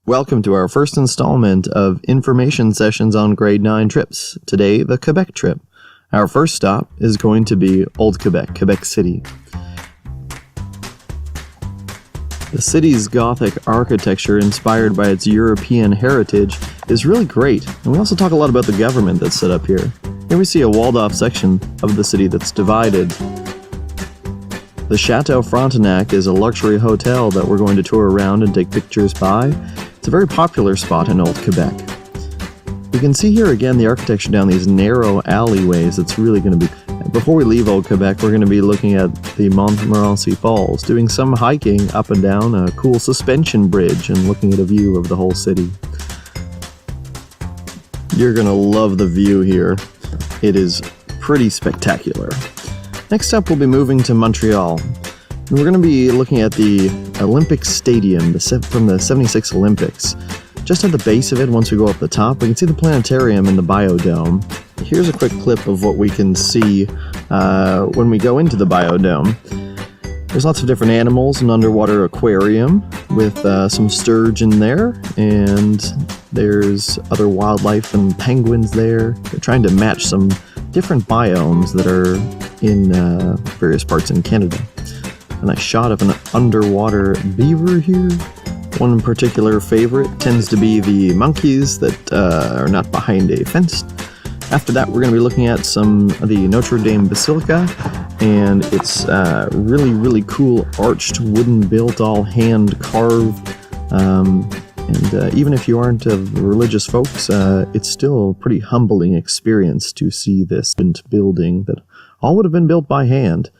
Welcome to our first installment of information sessions on grade 9 trips. Today, the Quebec trip. Our first stop is going to be Old Quebec, Quebec City. The city's Gothic architecture, inspired by its European heritage, is really great, and we also talk a lot about the government that's set up here. Here we see a walled-off section of the city that's divided. The Chateau Frontenac is a luxury hotel that we're going to tour around and take pictures by. It's a very popular spot in Old Quebec. You can see here again the architecture down these narrow alleyways. It's really going to be... Before we leave Old Quebec, we're going to be looking at the Montmorency Falls, doing some hiking up and down a cool suspension bridge and looking at a view of the whole city. You're going to love the view here. It is pretty spectacular. Next up, we'll be moving to Montreal. And we're going to be looking at the Olympic Stadium from the 76 Olympics. Just at the base of it, once we go up the top, we can see the planetarium and the biodome. Here's a quick clip of what we can see when we go into the biodome. There's lots of different animals, an underwater aquarium with some sturgeon there, and there's other wildlife and penguins there. They're trying to match some different biomes that are in various parts in Canada. A nice shot of an underwater beaver here. One particular favorite tends to be the monkeys that are not behind a fence. After that, we're going to be looking at the Notre Dame Basilica, and it's really cool arched wooden built, all hand carved. And even if you aren't of religious folks, it's still a pretty humbling experience to see this building that all would have been built by hand.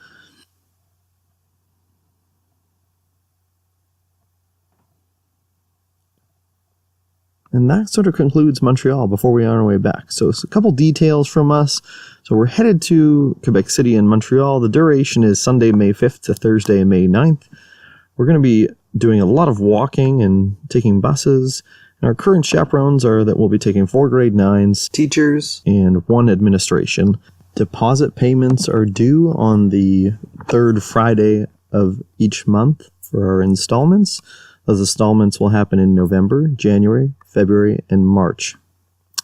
And that sort of concludes Montreal before we are on our way back. So it's a couple details from us. So we're headed to Quebec City and Montreal. The duration is Sunday, May 5th to Thursday, May 9th. We're going to be doing a lot of walking and taking buses. And our current chaperones are that we'll be taking 4 grade 9s, teachers, and 1 administration. Deposit payments are due on the 3rd Friday of each month for our installments. Those installments will happen in November, January, February, and March.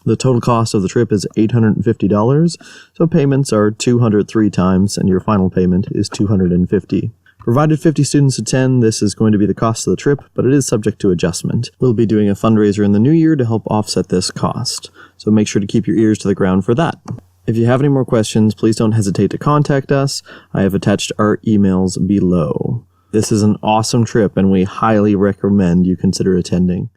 The total cost of the trip is $850, so payments are 203 times, and your final payment is $250. Provided 50 students attend, this is going to be the cost of the trip, but it is subject to adjustment. We'll be doing a fundraiser in the new year to help offset this cost, so make sure to keep your ears to the ground for that. If you have any more questions, please don't hesitate to contact us. I have attached our emails below. This is an awesome trip, and we highly recommend you consider attending.